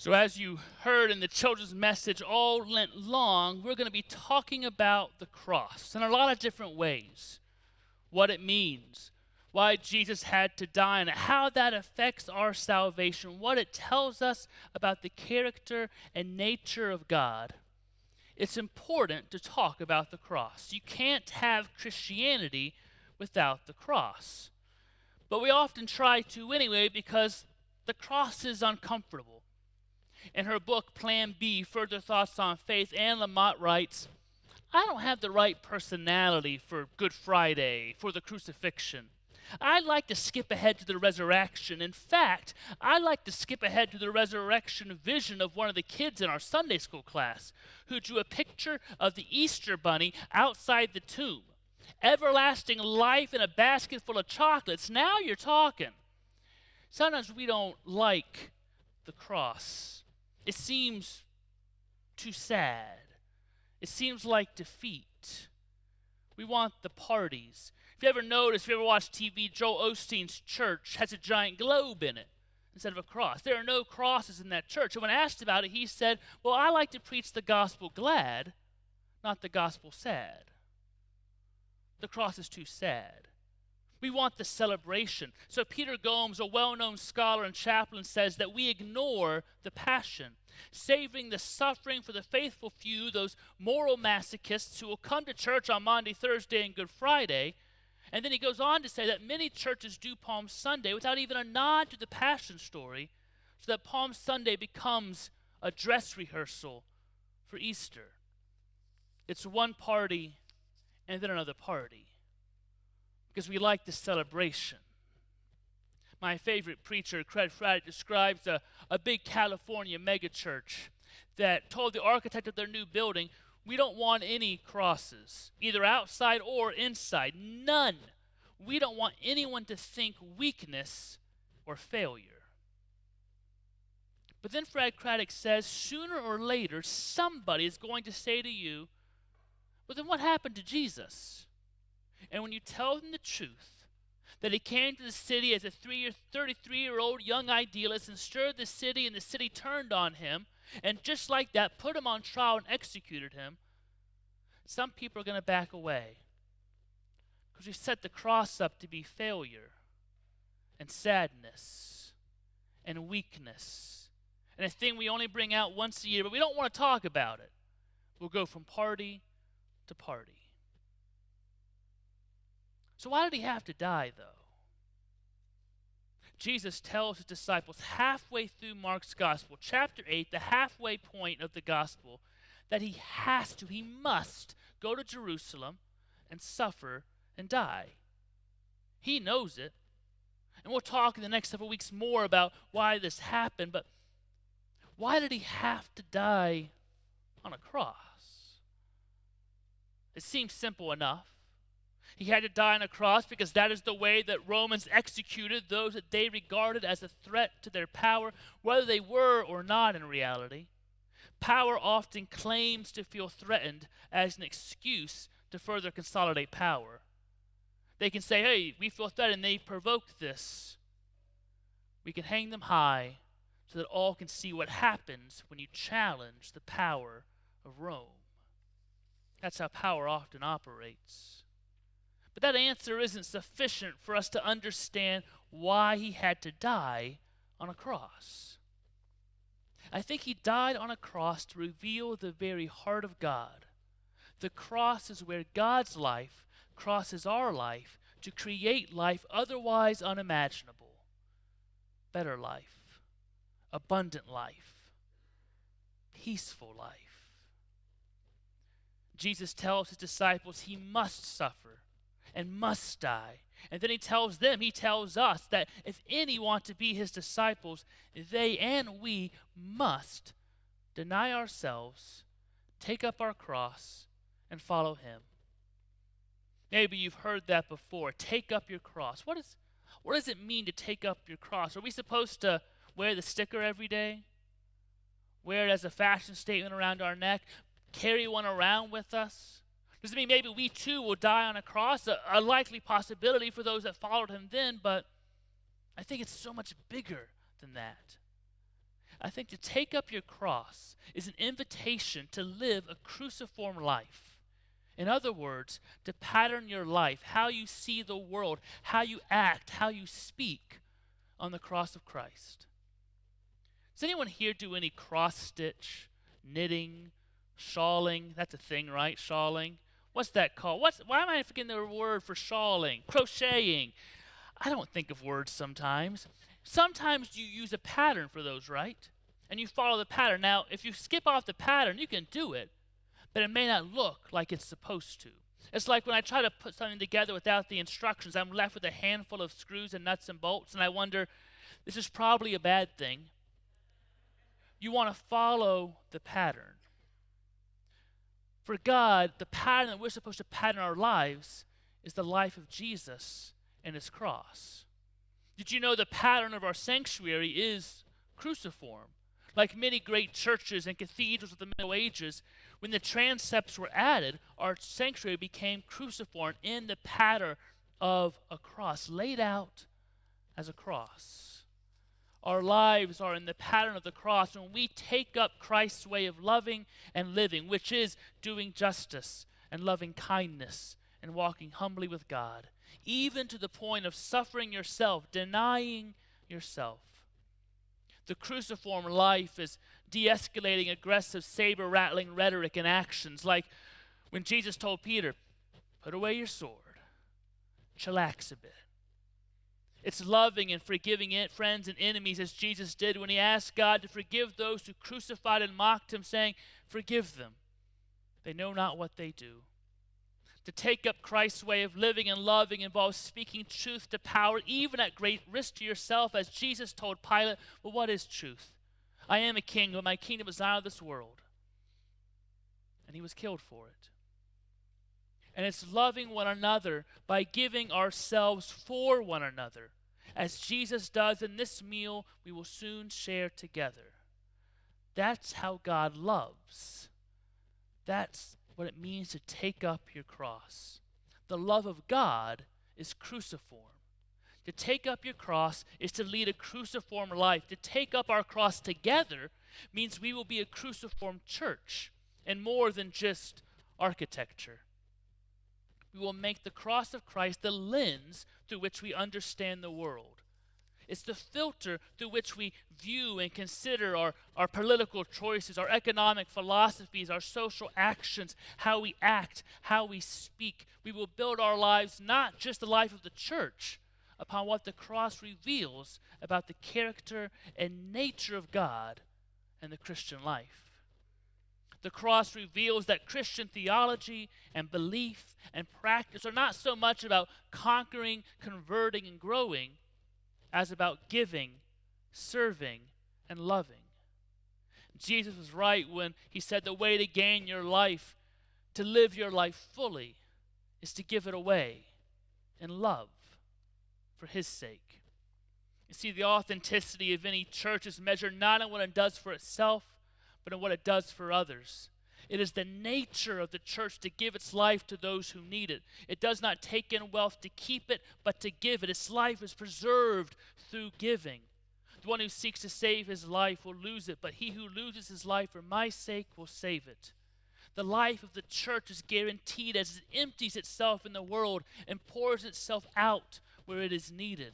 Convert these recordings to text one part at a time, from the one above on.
So as you heard in the children's message all Lent long, we're going to be talking about the cross in a lot of different ways. What it means, why Jesus had to die, and how that affects our salvation, what it tells us about the character and nature of God. It's important to talk about the cross. You can't have Christianity without the cross. But we often try to anyway because the cross is uncomfortable. In her book, Plan B, Further Thoughts on Faith, Anne Lamott writes, I don't have the right personality for Good Friday, for the crucifixion. I like to skip ahead to the resurrection. In fact, I like to skip ahead to the resurrection vision of one of the kids in our Sunday school class who drew a picture of the Easter bunny outside the tomb. Everlasting life in a basket full of chocolates. Now you're talking. Sometimes we don't like the cross. It seems too sad. It seems like defeat. We want the parties. If you ever notice, if you ever watch TV, Joel Osteen's church has a giant globe in it instead of a cross. There are no crosses in that church. And when asked about it, he said, well, I like to preach the gospel glad, not the gospel sad. The cross is too sad. We want the celebration. So Peter Gomes, a well-known scholar and chaplain, says that we ignore the passion, savoring the suffering for the faithful few, those moral masochists who will come to church on Maundy, Thursday, and Good Friday. And then he goes on to say that many churches do Palm Sunday without even a nod to the Passion story, so that Palm Sunday becomes a dress rehearsal for Easter. It's one party and then another party, because we like the celebration. My favorite preacher, Craig Fraddick, describes a big California megachurch that told the architect of their new building, we don't want any crosses, either outside or inside. None. We don't want anyone to think weakness or failure. But then Fred Craddock says, sooner or later, somebody is going to say to you, well, then what happened to Jesus? And when you tell them the truth, that he came to the city as a 33-year-old young idealist and stirred the city, and the city turned on him, and just like that, put him on trial and executed him, some people are going to back away. Because we set the cross up to be failure and sadness and weakness, and a thing we only bring out once a year, but we don't want to talk about it. We'll go from party to party. So why did he have to die, though? Jesus tells his disciples halfway through Mark's gospel, chapter 8, the halfway point of the gospel, that he must go to Jerusalem and suffer and die. He knows it. And we'll talk in the next several weeks more about why this happened, but why did he have to die on a cross? It seems simple enough. He had to die on a cross because that is the way that Romans executed those that they regarded as a threat to their power, whether they were or not in reality. Power often claims to feel threatened as an excuse to further consolidate power. They can say, hey, we feel threatened, they provoked this. We can hang them high so that all can see what happens when you challenge the power of Rome. That's how power often operates. But that answer isn't sufficient for us to understand why he had to die on a cross. I think he died on a cross to reveal the very heart of God. The cross is where God's life crosses our life to create life otherwise unimaginable. Better life, abundant life, peaceful life. Jesus tells his disciples he must suffer and must die. And then he tells us that if any want to be his disciples, they and we must deny ourselves, take up our cross, and follow him. Maybe you've heard that before. Take up your cross. What does it mean to take up your cross? Are we supposed to wear the sticker every day? Wear it as a fashion statement around our neck? Carry one around with us? Does it mean maybe we too will die on a cross? A likely possibility for those that followed him then, but I think it's so much bigger than that. I think to take up your cross is an invitation to live a cruciform life. In other words, to pattern your life, how you see the world, how you act, how you speak on the cross of Christ. Does anyone here do any cross-stitch, knitting, shawling? That's a thing, right? Shawling. What's that called? Why am I forgetting the word for shawling? Crocheting. I don't think of words sometimes. Sometimes you use a pattern for those, right? And you follow the pattern. Now, if you skip off the pattern, you can do it, but it may not look like it's supposed to. It's like when I try to put something together without the instructions, I'm left with a handful of screws and nuts and bolts, and I wonder, this is probably a bad thing. You want to follow the pattern. For God, the pattern that we're supposed to pattern our lives is the life of Jesus and his cross. Did you know the pattern of our sanctuary is cruciform? Like many great churches and cathedrals of the Middle Ages, when the transepts were added, our sanctuary became cruciform in the pattern of a cross, laid out as a cross. Our lives are in the pattern of the cross when we take up Christ's way of loving and living, which is doing justice and loving kindness and walking humbly with God, even to the point of suffering yourself, denying yourself. The cruciform life is de-escalating aggressive, saber-rattling rhetoric and actions, like when Jesus told Peter, put away your sword, chillax a bit. It's loving and forgiving friends and enemies as Jesus did when he asked God to forgive those who crucified and mocked him, saying, forgive them. They know not what they do. To take up Christ's way of living and loving involves speaking truth to power, even at great risk to yourself, as Jesus told Pilate, well, what is truth? I am a king, but my kingdom is not of this world. And he was killed for it. And it's loving one another by giving ourselves for one another, as Jesus does in this meal we will soon share together. That's how God loves. That's what it means to take up your cross. The love of God is cruciform. To take up your cross is to lead a cruciform life. To take up our cross together means we will be a cruciform church and more than just architecture. We will make the cross of Christ the lens through which we understand the world. It's the filter through which we view and consider our political choices, our economic philosophies, our social actions, how we act, how we speak. We will build our lives, not just the life of the church, upon what the cross reveals about the character and nature of God and the Christian life. The cross reveals that Christian theology and belief and practice are not so much about conquering, converting, and growing, as about giving, serving, and loving. Jesus was right when he said the way to gain your life, to live your life fully, is to give it away in love for his sake. You see, the authenticity of any church is measured not in what it does for itself, but in what it does for others. It is the nature of the church to give its life to those who need it. It does not take in wealth to keep it, but to give it. Its life is preserved through giving. The one who seeks to save his life will lose it, but he who loses his life for my sake will save it. The life of the church is guaranteed as it empties itself in the world and pours itself out where it is needed.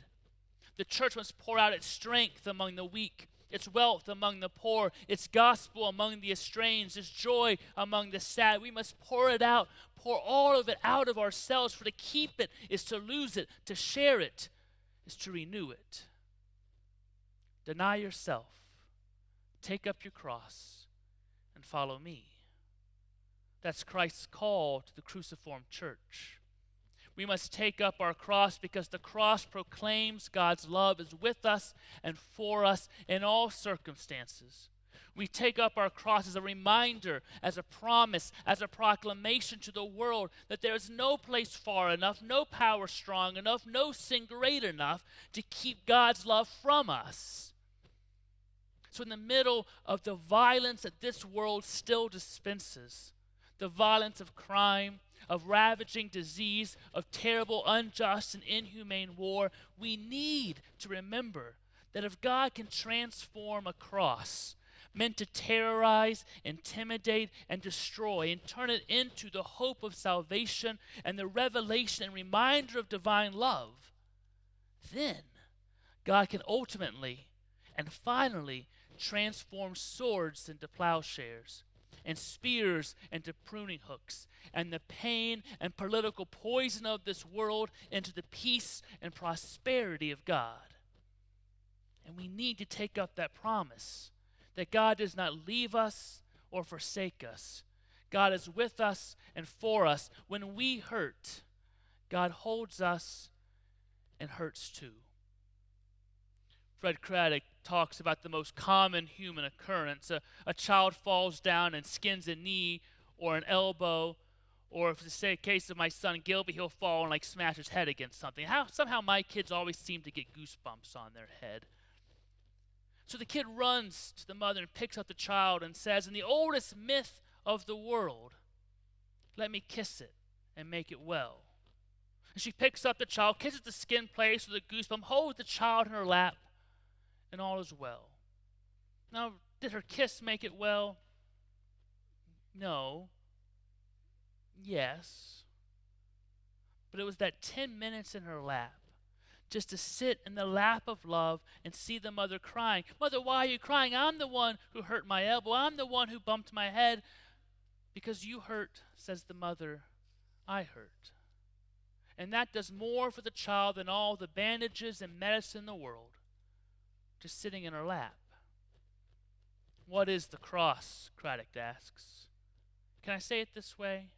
The church must pour out its strength among the weak, its wealth among the poor, its gospel among the estranged, its joy among the sad. We must pour it out, pour all of it out of ourselves, for to keep it is to lose it, to share it is to renew it. Deny yourself, take up your cross, and follow me. That's Christ's call to the Cruciform Church. We must take up our cross because the cross proclaims God's love is with us and for us in all circumstances. We take up our cross as a reminder, as a promise, as a proclamation to the world that there is no place far enough, no power strong enough, no sin great enough to keep God's love from us. So in the middle of the violence that this world still dispenses, the violence of crime, of ravaging disease, of terrible, unjust, and inhumane war, we need to remember That if God can transform a cross meant to terrorize, intimidate, and destroy, and turn it into the hope of salvation and the revelation and reminder of divine love, then God can ultimately and finally transform swords into plowshares and spears into pruning hooks and the pain and political poison of this world into the peace and prosperity of God. And we need to take up that promise that God does not leave us or forsake us. God is with us and for us. When we hurt, God holds us and hurts too. Fred Craddock talks about the most common human occurrence. A child falls down and skins a knee or an elbow, or if it's the case of my son Gilby, he'll fall and smash his head against something. Somehow my kids always seem to get goosebumps on their head. So the kid runs to the mother and picks up the child and says, in the oldest myth of the world, let me kiss it and make it well. And she picks up the child, kisses the skin place with a goosebump, holds the child in her lap, and all is well. Now, did her kiss make it well? No. Yes. But it was that 10 minutes in her lap, just to sit in the lap of love and see the mother crying. Mother, why are you crying? I'm the one who hurt my elbow. I'm the one who bumped my head. Because you hurt, says the mother, I hurt. And that does more for the child than all the bandages and medicine in the world, just sitting in her lap. What is the cross? Craddock asks. Can I say it this way?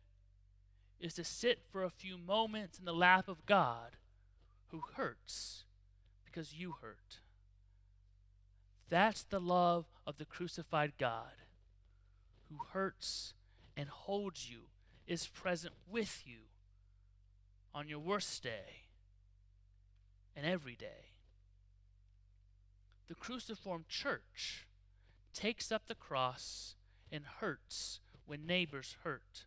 Is to sit for a few moments in the lap of God who hurts because you hurt. That's the love of the crucified God, who hurts and holds you, is present with you on your worst day and every day. The Cruciform Church takes up the cross and hurts when neighbors hurt.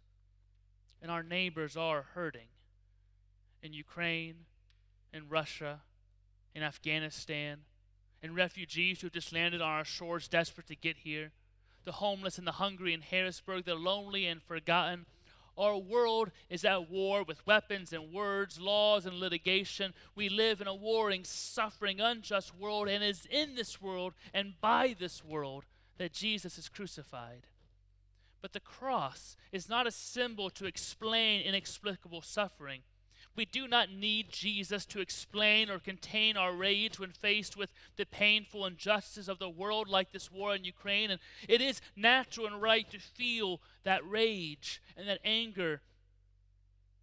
And our neighbors are hurting in Ukraine, in Russia, in Afghanistan, and refugees who have just landed on our shores desperate to get here, the homeless and the hungry in Harrisburg, the lonely and forgotten. Our world is at war with weapons and words, laws and litigation. We live in a warring, suffering, unjust world, and it is in this world and by this world that Jesus is crucified. But the cross is not a symbol to explain inexplicable suffering. We do not need Jesus to explain or contain our rage when faced with the painful injustices of the world like this war in Ukraine. And it is natural and right to feel that rage and that anger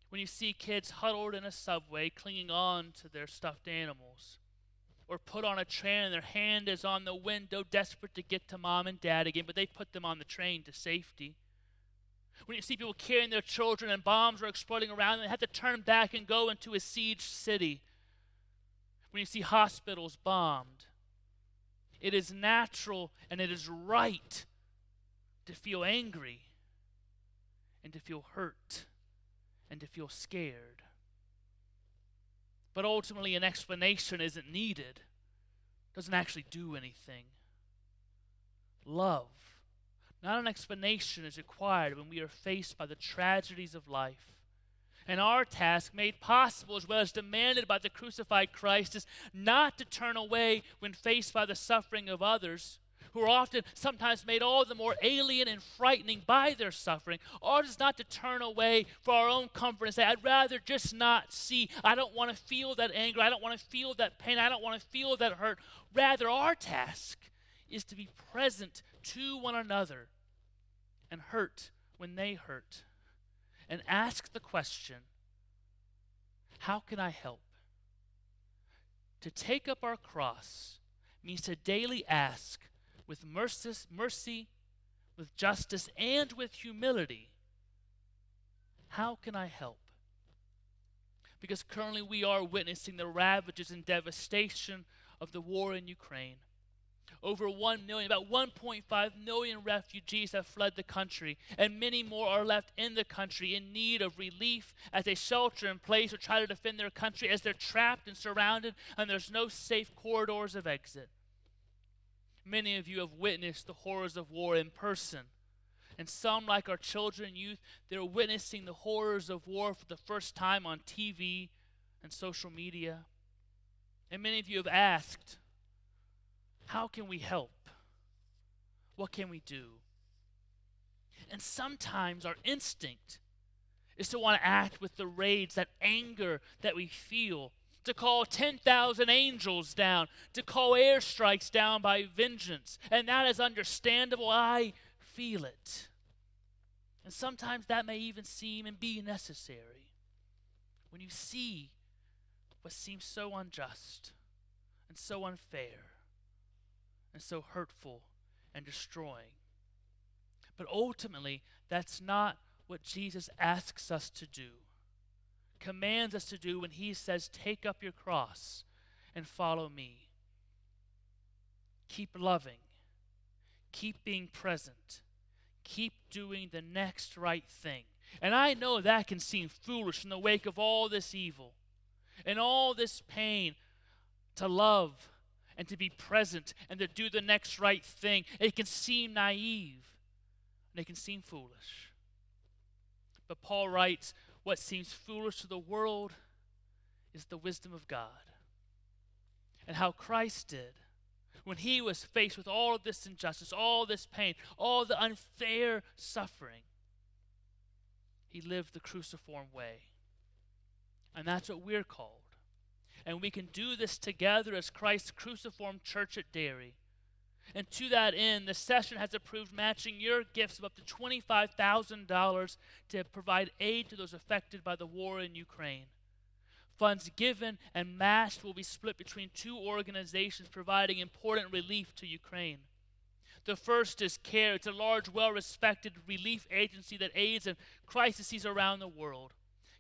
when you see kids huddled in a subway clinging on to their stuffed animals, or put on a train and their hand is on the window desperate to get to mom and dad again, but they put them on the train to safety. When you see people carrying their children and bombs are exploding around them, they have to turn back and go into a siege city. When you see hospitals bombed, it is natural and it is right to feel angry and to feel hurt and to feel scared. But ultimately, an explanation isn't needed. It doesn't actually do anything. Love, not an explanation, is required when we are faced by the tragedies of life. And our task, made possible as well as demanded by the crucified Christ, is not to turn away when faced by the suffering of others, who are often sometimes made all the more alien and frightening by their suffering. Ours is not to turn away for our own comfort and say, I'd rather just not see. I don't want to feel that anger. I don't want to feel that pain. I don't want to feel that hurt. Rather, our task is to be present to one another and hurt when they hurt. And ask the question, how can I help? To take up our cross means to daily ask with mercy, with justice, and with humility, how can I help? Because currently we are witnessing the ravages and devastation of the war in Ukraine. Over 1 million, about 1.5 million refugees have fled the country, and many more are left in the country in need of relief as they shelter in place or try to defend their country as they're trapped and surrounded and there's no safe corridors of exit. Many of you have witnessed the horrors of war in person. And some, like our children and youth, they're witnessing the horrors of war for the first time on TV and social media. And many of you have asked, how can we help? What can we do? And sometimes our instinct is to want to act with the rage, that anger that we feel, to call 10,000 angels down, to call airstrikes down by vengeance. And that is understandable. I feel it. And sometimes that may even seem and be necessary. When you see what seems so unjust and so unfair and so hurtful and destroying. But ultimately, that's not what Jesus asks us to do, commands us to do when he says, take up your cross and follow me. Keep loving. Keep being present. Keep doing the next right thing. And I know that can seem foolish in the wake of all this evil and all this pain, to love and to be present and to do the next right thing. It can seem naive and it can seem foolish. But Paul writes, what seems foolish to the world is the wisdom of God. And how Christ did when he was faced with all of this injustice, all this pain, all the unfair suffering. He lived the cruciform way. And that's what we're called. And we can do this together as Christ's Cruciform Church at Derry. And to that end, the session has approved matching your gifts of up to $25,000 to provide aid to those affected by the war in Ukraine. Funds given and matched will be split between two organizations providing important relief to Ukraine. The first is CARE. It's a large, well-respected relief agency that aids in crises around the world.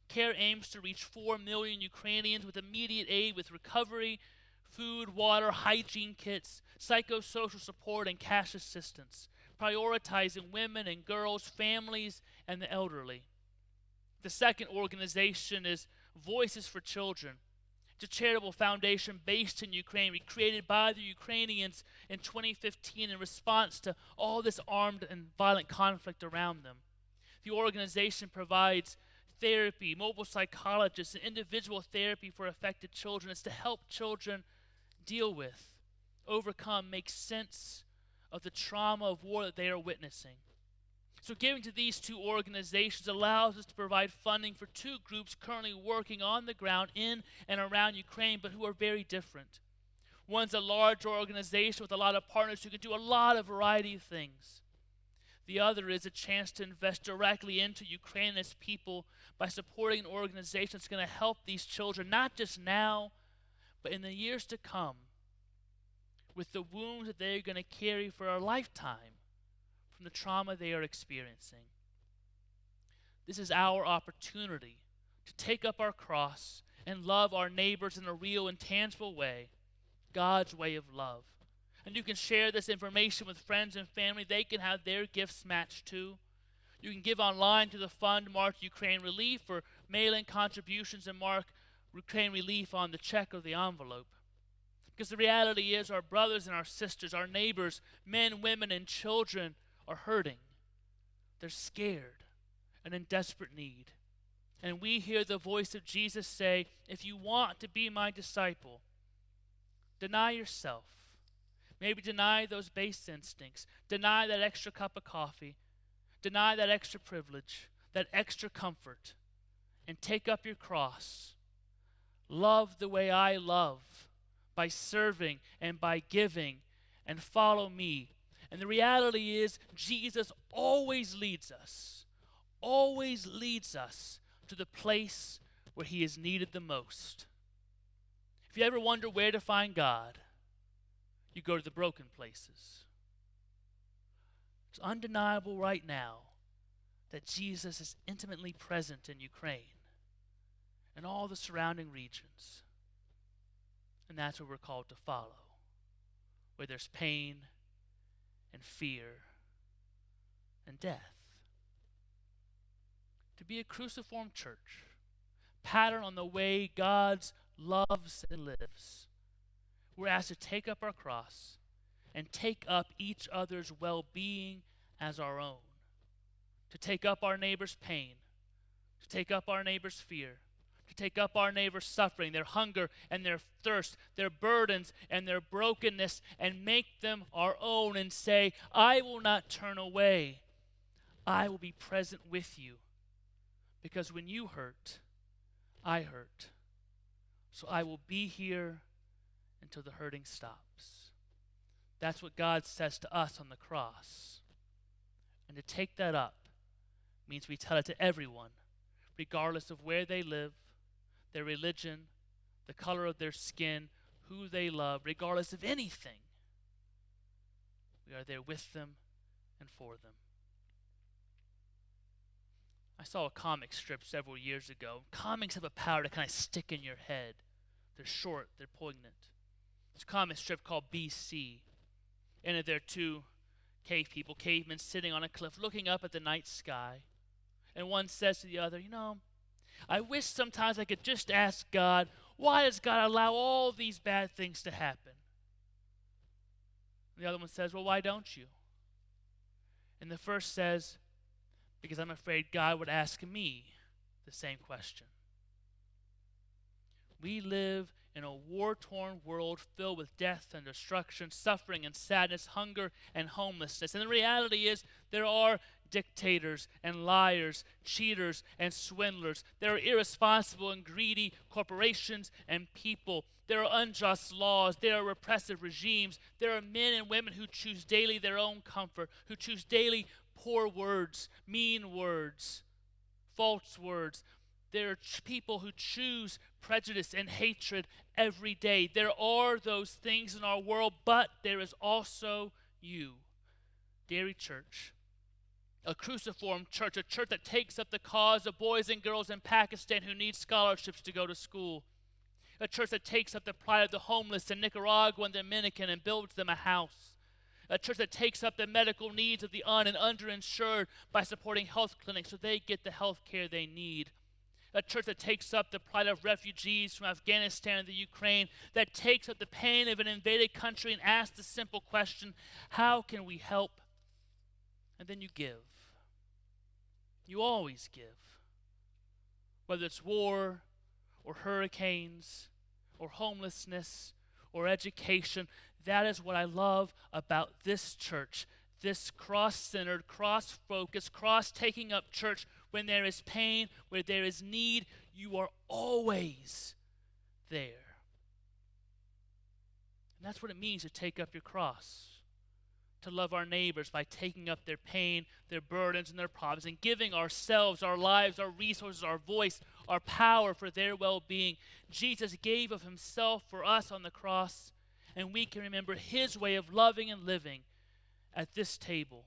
CARE aims to reach 4 million Ukrainians with immediate aid with recovery, food, water, hygiene kits, psychosocial support, and cash assistance, prioritizing women and girls, families, and the elderly. The second organization is Voices for Children. It's a charitable foundation based in Ukraine, created by the Ukrainians in 2015 in response to all this armed and violent conflict around them. The organization provides therapy, mobile psychologists, and individual therapy for affected children. It's to help children deal with, overcome, make sense of the trauma of war that they are witnessing. So giving to these two organizations allows us to provide funding for two groups currently working on the ground in and around Ukraine, but who are very different. One's a large organization with a lot of partners who can do a lot of variety of things. The other is a chance to invest directly into Ukraine and its people by supporting an organization that's going to help these children, not just now, but in the years to come, with the wounds that they're going to carry for a lifetime from the trauma they are experiencing. This is our opportunity to take up our cross and love our neighbors in a real and tangible way, God's way of love. And you can share this information with friends and family. They can have their gifts matched too. You can give online to the fund marked Ukraine Relief, or mail in contributions and mark Ukraine Relief on the check or the envelope. Because the reality is our brothers and our sisters, our neighbors, men, women, and children are hurting. They're scared and in desperate need. And we hear the voice of Jesus say, if you want to be my disciple, deny yourself. Maybe deny those base instincts. Deny that extra cup of coffee. Deny that extra privilege, that extra comfort, and take up your cross. Love the way I love, by serving and by giving, and follow me. And the reality is, Jesus always leads us to the place where he is needed the most. If you ever wonder where to find God, you go to the broken places. It's undeniable right now that Jesus is intimately present in Ukraine and all the surrounding regions. And that's what we're called to follow where there's pain and fear and death. To be a cruciform church, pattern on the way God loves and lives, we're asked to take up our cross and take up each other's well-being as our own, to take up our neighbor's pain, to take up our neighbor's fear, to take up our neighbor's suffering, their hunger and their thirst, their burdens and their brokenness, and make them our own and say, I will not turn away. I will be present with you. Because when you hurt, I hurt. So I will be here until the hurting stops. That's what God says to us on the cross. And to take that up means we tell it to everyone, regardless of where they live, their religion, the color of their skin, who they love, regardless of anything. We are there with them and for them. I saw a comic strip several years ago. Comics have a power to kind of stick in your head. They're short, they're poignant. It's a comic strip called BC. In it, there are two cavemen sitting on a cliff looking up at the night sky. And one says to the other, I wish sometimes I could just ask God, why does God allow all these bad things to happen? And the other one says, well, why don't you? And the first says, because I'm afraid God would ask me the same question. We live in a war-torn world filled with death and destruction, suffering and sadness, hunger and homelessness. And the reality is there are dictators and liars, cheaters and swindlers. There are irresponsible and greedy corporations and people. There are unjust laws. There are repressive regimes. There are men and women who choose daily their own comfort, who choose daily poor words, mean words, false words. There are people who choose prejudice and hatred every day. There are those things in our world, but there is also you, Derry Church, a cruciform church, a church that takes up the cause of boys and girls in Pakistan who need scholarships to go to school, a church that takes up the plight of the homeless in Nicaragua and Dominican and builds them a house, a church that takes up the medical needs of the and underinsured by supporting health clinics so they get the health care they need. A church that takes up the plight of refugees from Afghanistan and the Ukraine, that takes up the pain of an invaded country and asks the simple question, how can we help? And then you give. You always give. Whether it's war or hurricanes or homelessness or education, that is what I love about this church, this cross-centered, cross-focused, cross-taking up church. When there is pain, where there is need, you are always there. And that's what it means to take up your cross, to love our neighbors by taking up their pain, their burdens, and their problems, and giving ourselves, our lives, our resources, our voice, our power for their well-being. Jesus gave of himself for us on the cross, and we can remember his way of loving and living at this table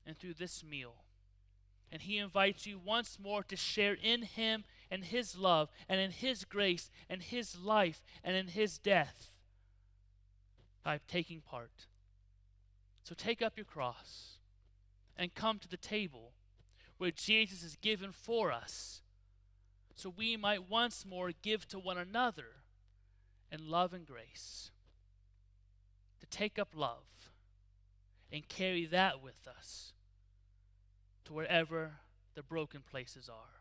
and through this meal. And he invites you once more to share in him and his love and in his grace and his life and in his death by taking part. So take up your cross and come to the table where Jesus is given for us so we might once more give to one another in love and grace. To take up love and carry that with us to wherever the broken places are.